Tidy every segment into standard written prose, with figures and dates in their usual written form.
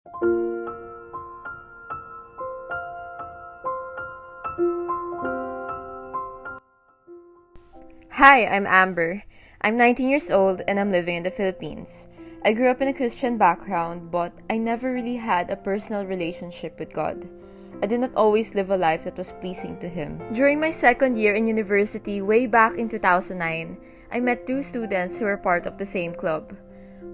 Hi, I'm Amber. I'm 19 years old and I'm living in the Philippines. I grew up in a Christian background, but I never really had a personal relationship with God. I did not always live a life that was pleasing to Him. During my second year in university, way back in 2009, I met two students who were part of the same club.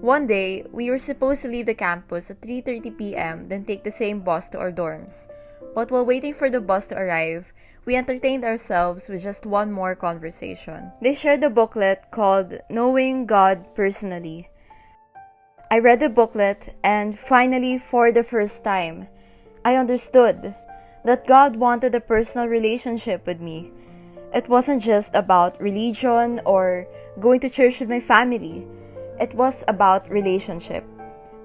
One day, we were supposed to leave the campus at 3:30 p.m. then take the same bus to our dorms. But while waiting for the bus to arrive, we entertained ourselves with just one more conversation. They shared a booklet called Knowing God Personally. I read the booklet and finally, for the first time, I understood that God wanted a personal relationship with me. It wasn't just about religion or going to church with my family. It was about relationship.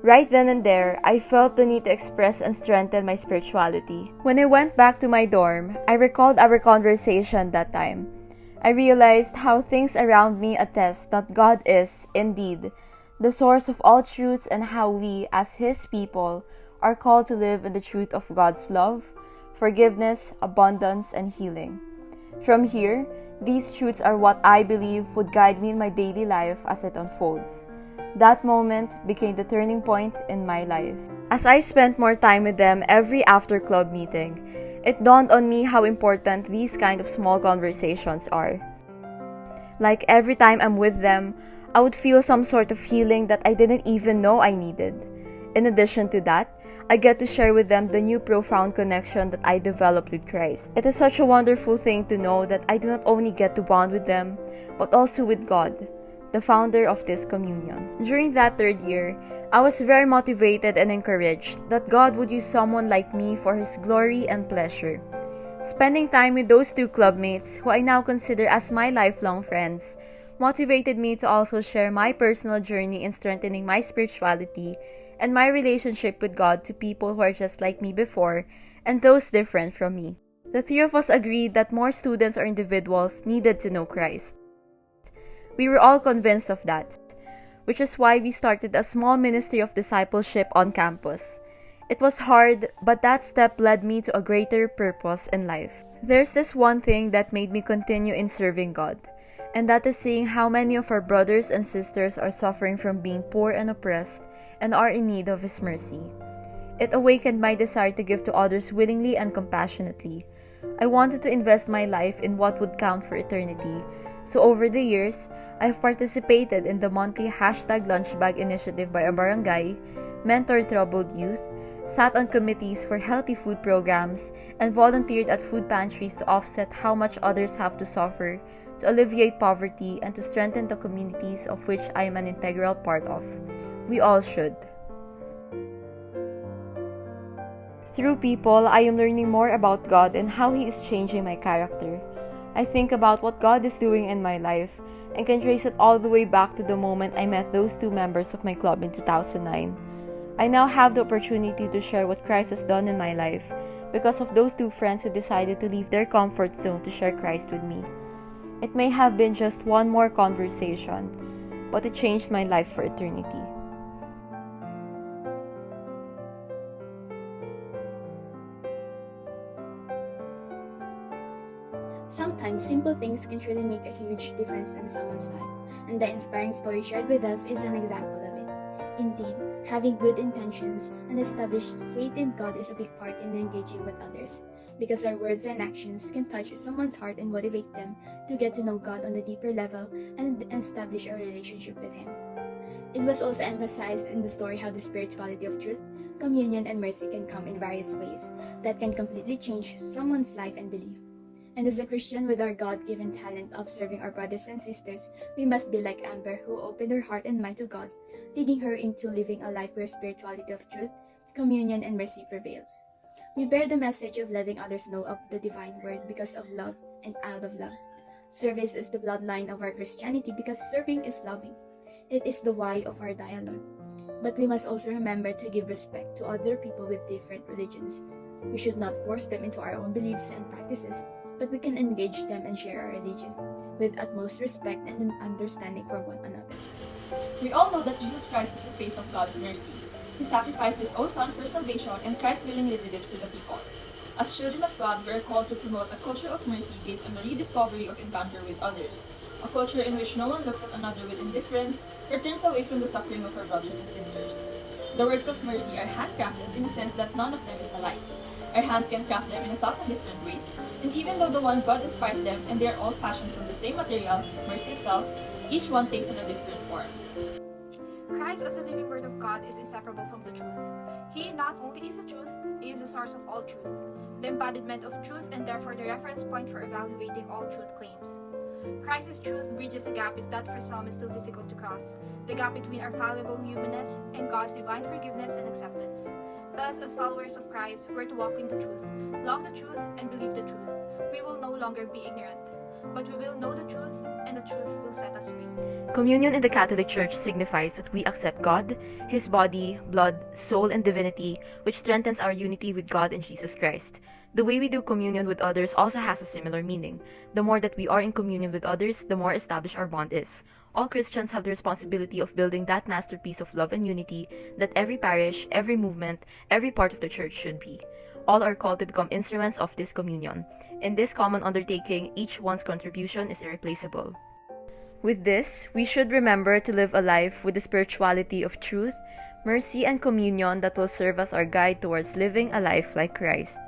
Right then and there, I felt the need to express and strengthen my spirituality. When I went back to my dorm, I recalled our conversation that time. I realized how things around me attest that God is, indeed, the source of all truths and how we, as His people, are called to live in the truth of God's love, forgiveness, abundance, and healing. From here, these truths are what I believe would guide me in my daily life as it unfolds. That moment became the turning point in my life. As I spent more time with them every after-club meeting, it dawned on me how important these kind of small conversations are. Like every time I'm with them, I would feel some sort of healing that I didn't even know I needed. In addition to that, I get to share with them the new profound connection that I developed with Christ. It is such a wonderful thing to know that I do not only get to bond with them, but also with God, the founder of this communion. During that third year, I was very motivated and encouraged that God would use someone like me for His glory and pleasure. Spending time with those two clubmates, who I now consider as my lifelong friends, motivated me to also share my personal journey in strengthening my spirituality and my relationship with God to people who are just like me before and those different from me. The three of us agreed that more students or individuals needed to know Christ. We were all convinced of that, which is why we started a small ministry of discipleship on campus. It was hard, but that step led me to a greater purpose in life. There's this one thing that made me continue in serving God, and that is seeing how many of our brothers and sisters are suffering from being poor and oppressed and are in need of His mercy. It awakened my desire to give to others willingly and compassionately. I wanted to invest my life in what would count for eternity. So over the years, I have participated in the monthly #lunchbag initiative by our barangay, mentored troubled youth, sat on committees for healthy food programs, and volunteered at food pantries to offset how much others have to suffer, to alleviate poverty, and to strengthen the communities of which I am an integral part of. We all should. Through people, I am learning more about God and how He is changing my character. I think about what God is doing in my life and can trace it all the way back to the moment I met those two members of my club in 2009. I now have the opportunity to share what Christ has done in my life because of those two friends who decided to leave their comfort zone to share Christ with me. It may have been just one more conversation, but it changed my life for eternity. Sometimes simple things can truly make a huge difference in someone's life, and the inspiring story shared with us is an example of it. Indeed, having good intentions and established faith in God is a big part in engaging with others, because our words and actions can touch someone's heart and motivate them to get to know God on a deeper level and establish a relationship with Him. It was also emphasized in the story how the spirituality of truth, communion, and mercy can come in various ways that can completely change someone's life and belief. And as a Christian with our God-given talent of serving our brothers and sisters, we must be like Amber, who opened her heart and mind to God, leading her into living a life where spirituality of truth, communion, and mercy prevail. We bear the message of letting others know of the divine word because of love and out of love. Service is the bloodline of our Christianity because serving is loving. It is the why of our dialogue. But we must also remember to give respect to other people with different religions. We should not force them into our own beliefs and practices, but we can engage them and share our religion with utmost respect and an understanding for one another. We all know that Jesus Christ is the face of God's mercy. He sacrificed his own son for salvation, and Christ willingly did it for the people. As children of God, we are called to promote a culture of mercy based on the rediscovery of encounter with others. A culture in which no one looks at another with indifference or turns away from the suffering of our brothers and sisters. The works of mercy are handcrafted in the sense that none of them is alike. Our hands can craft them in 1,000 different ways, and even though the one God inspires them and they are all fashioned from the same material, mercy itself, each one takes on a different form. Christ as the living Word of God is inseparable from the truth. He not only is the truth, He is the source of all truth, the embodiment of truth and therefore the reference point for evaluating all truth claims. Christ's truth bridges a gap that for some is still difficult to cross, the gap between our fallible humanness and God's divine forgiveness and acceptance. Thus, as followers of Christ, we're to walk in the truth, love the truth, and believe the truth. We will no longer be ignorant, but we will know the truth, and the truth will set us free. Communion in the Catholic Church signifies that we accept God, His body, blood, soul, and divinity, which strengthens our unity with God and Jesus Christ. The way we do communion with others also has a similar meaning. The more that we are in communion with others, the more established our bond is. All Christians have the responsibility of building that masterpiece of love and unity that every parish, every movement, every part of the church should be. All are called to become instruments of this communion. In this common undertaking, each one's contribution is irreplaceable. With this, we should remember to live a life with the spirituality of truth, mercy, and communion that will serve as our guide towards living a life like Christ.